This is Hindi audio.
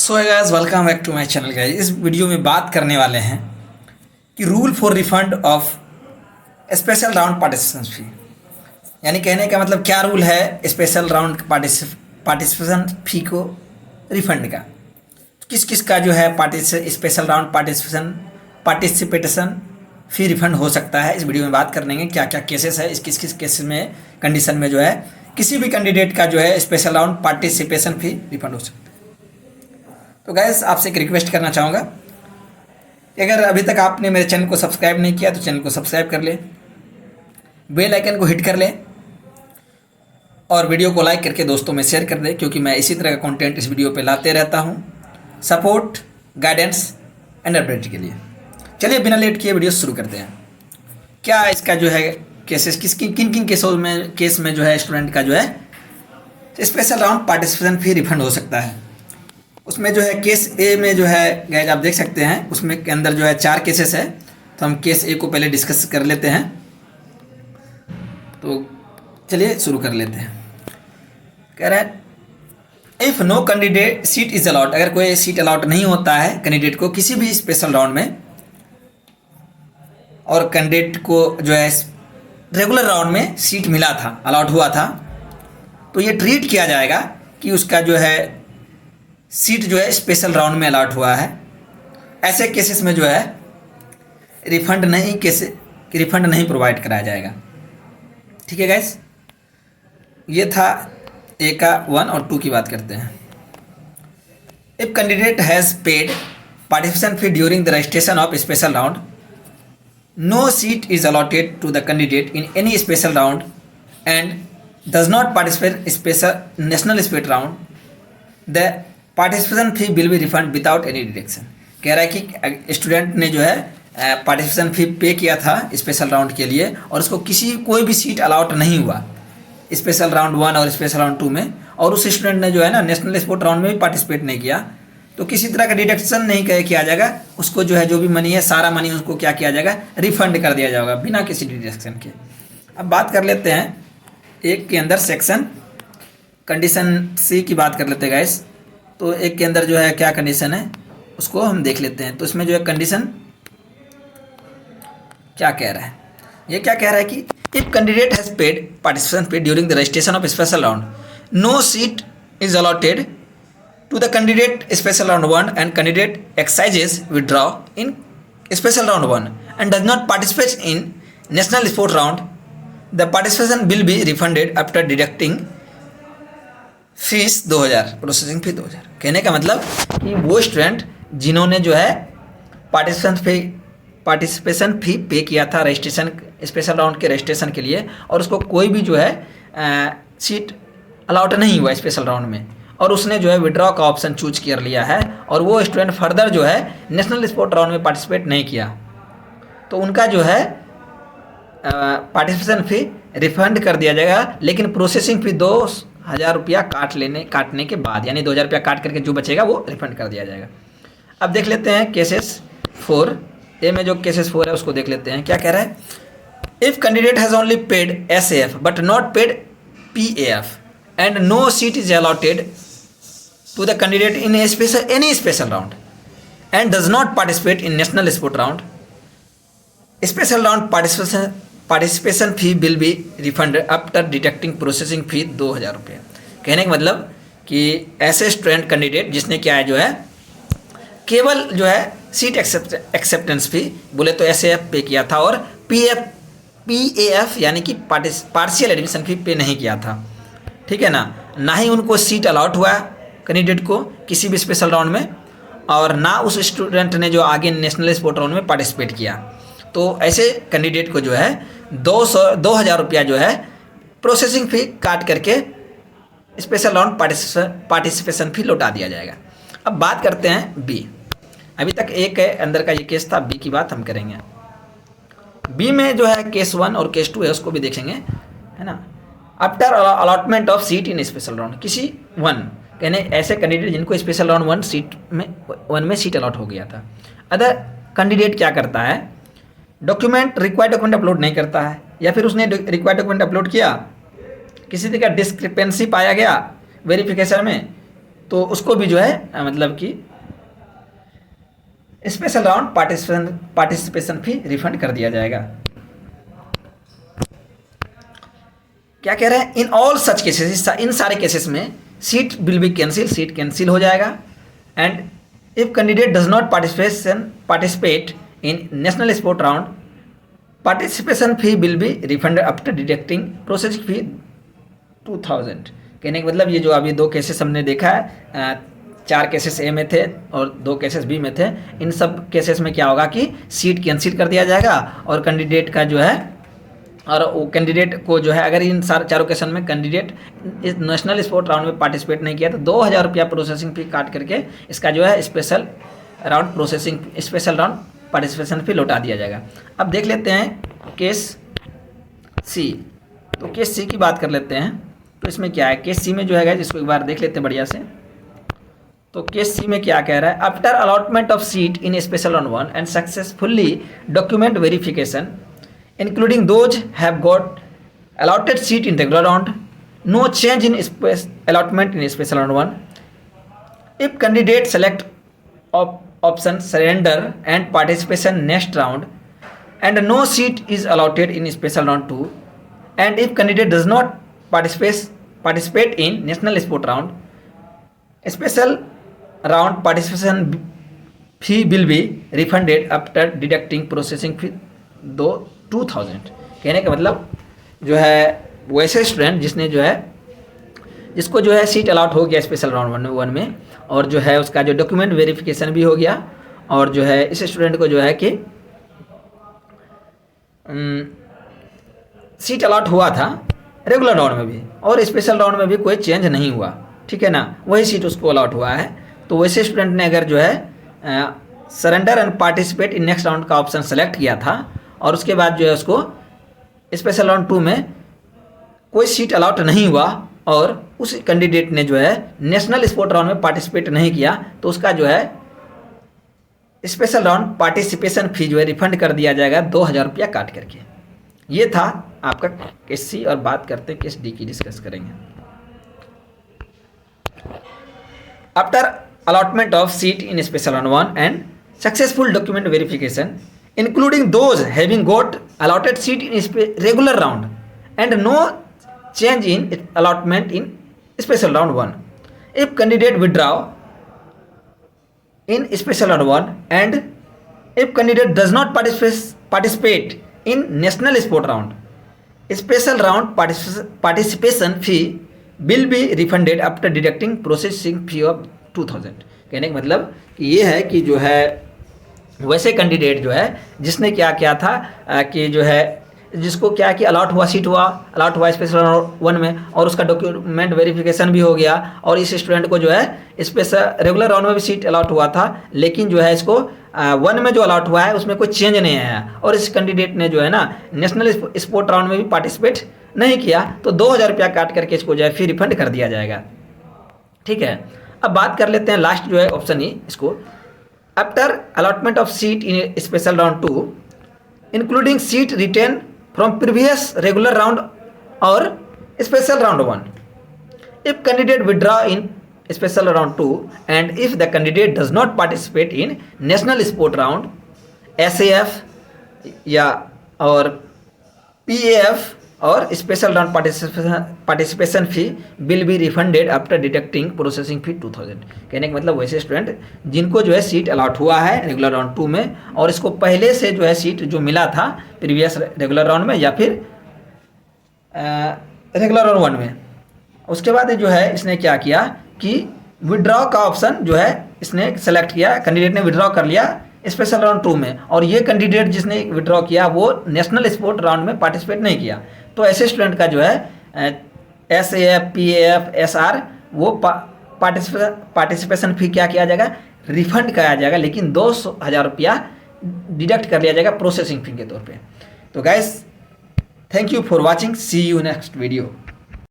So guys welcome back to my channel guys. इस वीडियो में बात करने वाले हैं कि rule for refund of special round participation fee. यानी कहने का मतलब क्या रूल है स्पेशल राउंड पार्टिसिपेशन फी को रिफंड का। किस किस का जो है स्पेशल राउंड पार्टिसिपेशन फी रिफंड हो सकता है, इस वीडियो में बात करने क्या क्या केसेस है, इस किस किस केसेस में कंडीशन में जो है किसी भी कैंडिडेट का जो है स्पेशल राउंड पार्टिसिपेशन फी रिफंड हो सकता है। तो गैस आपसे एक रिक्वेस्ट करना चाहूँगा कि अगर अभी तक आपने मेरे चैनल को सब्सक्राइब नहीं किया तो चैनल को सब्सक्राइब कर ले, बेल आइकन को हिट कर ले और वीडियो को लाइक करके दोस्तों में शेयर कर दे, क्योंकि मैं इसी तरह का कंटेंट इस वीडियो पे लाते रहता हूँ सपोर्ट, गाइडेंस एंड अपडेट के लिए। चलिए बिना लेट किए वीडियो शुरू करते हैं। क्या इसका जो है केसेस किन किन केस में जो है स्टूडेंट का जो है स्पेशल राउंड पार्टिसिपेशन फी रिफंड हो सकता है। उसमें जो है केस ए में जो है गाइस आप देख सकते हैं, उसमें के अंदर जो है 4 केसेस है। तो हम केस ए को पहले डिस्कस कर लेते हैं। तो चलिए शुरू कर लेते हैं। कह रहा है if no candidate seat is allowed, अगर कोई सीट अलाउड नहीं होता है कैंडिडेट को किसी भी स्पेशल राउंड में, और कैंडिडेट को जो है रेगुलर राउंड में सीट मिला था, अलाउड हुआ था, तो ये ट्रीट किया जाएगा कि उसका जो है सीट जो है स्पेशल राउंड में अलाट हुआ है। ऐसे केसेस में जो है रिफंड नहीं प्रोवाइड कराया जाएगा। ठीक है गाइस, ये था ए का 1 और 2 की बात करते हैं। If candidate has paid participation fee during the registration of special round, no seat is allotted to the candidate in any special round and does not participate special national state round, the participation fee will be refund without any deduction. कह रहा है कि स्टूडेंट ने जो है पार्टिसिपेशन फी पे किया था स्पेशल राउंड के लिए और उसको कोई भी सीट अलाउट नहीं हुआ स्पेशल राउंड 1 और स्पेशल राउंड 2 में, और उस स्टूडेंट ने जो है ना नेशनल स्पोर्ट राउंड में भी पार्टिसिपेट नहीं किया, तो किसी तरह का डिडक्शन नहीं किया जाएगा। उसको जो है जो भी मनी है सारा मनी उसको क्या किया जाएगा, रिफंड कर दिया जाएगा बिना किसी डिडक्शन के। अब बात कर लेते हैं एक के अंदर सेक्शन कंडीशन सी की बात कर लेते हैं गाइस। तो एक के अंदर जो है क्या कंडीशन है उसको हम देख लेते हैं। तो इसमें जो है कंडीशन क्या कह रहा है, ये क्या कह रहा है कि if candidate has paid participation fee during the registration of special round, no seat is allotted to the candidate special round 1 and candidate exercises withdraw in special round 1 and does not participate in national sport round, the participation will be refunded after deducting fees 2000, processing fee 2000। कहने का मतलब कि वो स्टूडेंट जिन्होंने जो है पार्टिसिपेशन फी पे किया था रजिस्ट्रेशन स्पेशल राउंड के रजिस्ट्रेशन के लिए, और उसको कोई भी जो है सीट अलाउट नहीं हुआ स्पेशल राउंड में, और उसने जो है विड्रॉ का ऑप्शन चूज कर लिया है, और वो स्टूडेंट फर्दर जो है नेशनल स्पोर्ट राउंड में पार्टिसिपेट नहीं किया, तो उनका जो है पार्टिसिपेशन फी रिफंड कर दिया जाएगा। लेकिन प्रोसेसिंग फी 2000 रुपया काटने के बाद, यानी 2000 रुपया काट करके जो बचेगा वो रिफंड कर दिया जाएगा। अब देख लेते हैं केसेस 4 ए में जो केसेस 4 है उसको देख लेते हैं। क्या कह रहा है, if candidate has only paid SAF but not paid PAF and no seat is allotted to the candidate in any special round and does not participate in national sport round, special round participation fee will be refund after deducting processing fee 2000 रुपये। कहने का मतलब कि ऐसे स्टूडेंट कैंडिडेट जिसने क्या है जो है केवल जो है सीट एक्सेप्टेंस फी बोले तो SAF पे किया था और PAF यानी कि पार्शियल एडमिशन फी पे नहीं किया था, ठीक है ना ही उनको सीट अलाउट हुआ कैंडिडेट को किसी भी स्पेशल राउंड में, और ना उस स्टूडेंट ने जो आगे नेशनल स्पोर्ट राउंड में पार्टिसिपेट किया, तो ऐसे कैंडिडेट को जो है 2000 रुपया जो है प्रोसेसिंग फी काट करके स्पेशल राउंड पार्टिसिपेशन फी लौटा दिया जाएगा। अब बात करते हैं बी। अभी तक ए के अंदर का ये केस था, बी की बात हम करेंगे। बी में जो है केस 1 और केस 2 है उसको भी देखेंगे, है ना। After allotment of seat in special round, किसी 1 कहने ऐसे कैंडिडेट जिनको स्पेशल राउंड 1 में सीट अलॉट हो गया था, अदर कैंडिडेट क्या करता है, रिक्वायर्ड डॉक्यूमेंट अपलोड नहीं करता है, या फिर उसने रिक्वायर्ड डॉक्यूमेंट अपलोड किया, किसी तरह का डिस्क्रिपेंसी पाया गया वेरिफिकेशन में, तो उसको भी जो है मतलब कि स्पेशल राउंड पार्टिसिपेशन फी रिफंड कर दिया जाएगा। क्या कह रहे हैं, इन ऑल सच केसेस, इन सारे केसेस में seat will be cancel, seat cancel हो जाएगा। And if candidate does not participate in national sport round, participation fee will be refund after deducting processing fee 2000। कहने का मतलब ये जो अभी 2 केसेस हमने देखा है, 4 केसेस ए में थे और 2 केसेस बी में थे, इन सब केसेस में क्या होगा कि सीट कैंसिल कर दिया जाएगा और कैंडिडेट का जो है, और वो कैंडिडेट को जो है अगर इन चारों केसेस में कैंडिडेट इस नेशनल स्पोर्ट राउंड में पार्टिसिपेट नहीं किया तो 2000 रुपया प्रोसेसिंग फी काट करके इसका जो है स्पेशल राउंड पार्टिसिपेशन फी लौटा दिया जाएगा। अब देख लेते हैं केस सी। तो केस सी की बात कर लेते हैं। तो इसमें क्या है, केस सी में जो है जिसको एक बार देख लेते हैं बढ़िया से। तो केस सी में क्या कह रहा है, after allotment of seat in special round 1 and successfully document verification including those have got allotted seat in regular round, no change in allotment in special round 1. If candidate select option surrender and participation next round and no seat is allotted in special round 2, and if candidate does not participate in national sport round, special round participation fee will be refunded after deducting processing fee 2000। कहने का मतलब जो है वैसे स्टूडेंट जिसको जो है सीट अलॉट हो गया स्पेशल राउंड 1 में और जो है उसका जो डॉक्यूमेंट वेरिफिकेशन भी हो गया और जो है इस स्टूडेंट को जो है कि सीट अलॉट हुआ था रेगुलर राउंड में भी और स्पेशल राउंड में भी कोई चेंज नहीं हुआ, ठीक है ना, वही सीट उसको अलॉट हुआ है। तो वैसे स्टूडेंट ने अगर जो है surrender and participate in next round का ऑप्शन सेलेक्ट किया था और उसके बाद जो है उसको स्पेशल राउंड 2 में कोई सीट अलॉट नहीं हुआ और उस कैंडिडेट ने जो है नेशनल स्पोर्ट राउंड में पार्टिसिपेट नहीं किया तो उसका जो है स्पेशल राउंड पार्टिसिपेशन फी जो है रिफंड कर दिया जाएगा 2000 रुपया काट करके। ये था आपका केस सी और बात करते हैं केस डी की, डिस्कस करेंगे। After allotment of seat in special round 1 and successful document verification including those having got allotted seat in regular round and no change in allotment in special round 1. If candidate withdraw in special round 1 and if candidate does not participate in national sport round, special round participation fee will be refunded after deducting processing fee of 2000। कहने का मतलब कि ये है कि जो है वैसे कैंडिडेट जो है जिसने क्या किया था कि जो है जिसको क्या कि अलॉट हुआ स्पेशल राउंड 1 में और उसका डॉक्यूमेंट वेरिफिकेशन भी हो गया और इस स्टूडेंट को जो है स्पेशल रेगुलर राउंड में भी सीट अलॉट हुआ था लेकिन जो है इसको 1 में जो अलॉट हुआ है उसमें कोई चेंज नहीं आया और इस कैंडिडेट ने जो है ना नेशनल स्पोर्ट राउंड में भी पार्टिसिपेट नहीं किया तो 2000 रुपया काट करके इसको जो है फी रिफंड कर दिया जाएगा, ठीक है। अब बात कर लेते हैं लास्ट जो है ऑप्शन ई, इसको after allotment of seat in special round 2 including seat retain from previous regular round और special round 1, if candidate withdraw in special round 2 and if the candidate does not participate in national sport round, SAF या और PAF और special round participation fee will be refunded after deducting processing fee 2000। कहने का मतलब वैसे स्टूडेंट जिनको जो है सीट अलॉट हुआ है रेगुलर राउंड 2 में और इसको पहले से जो है सीट जो मिला था प्रीवियस रेगुलर राउंड में या फिर रेगुलर राउंड 1 में, उसके बाद जो है इसने क्या किया कि विड्रॉ का ऑप्शन जो है इसने सेलेक्ट किया, कैंडिडेट ने विड्रॉ कर लिया स्पेशल राउंड 2 में और ये कैंडिडेट जिसने विड्रॉ किया वो नेशनल स्पोर्ट राउंड में पार्टिसिपेट नहीं किया। तो ऐसे स्टूडेंट का जो है SAF PAF SR वो पार्टिसिपेशन फी क्या किया जाएगा, रिफंड कराया जाएगा, लेकिन 2000 रुपया डिडक्ट कर लिया जाएगा प्रोसेसिंग फी के तौर पे। तो guys thank you for watching, see you next video.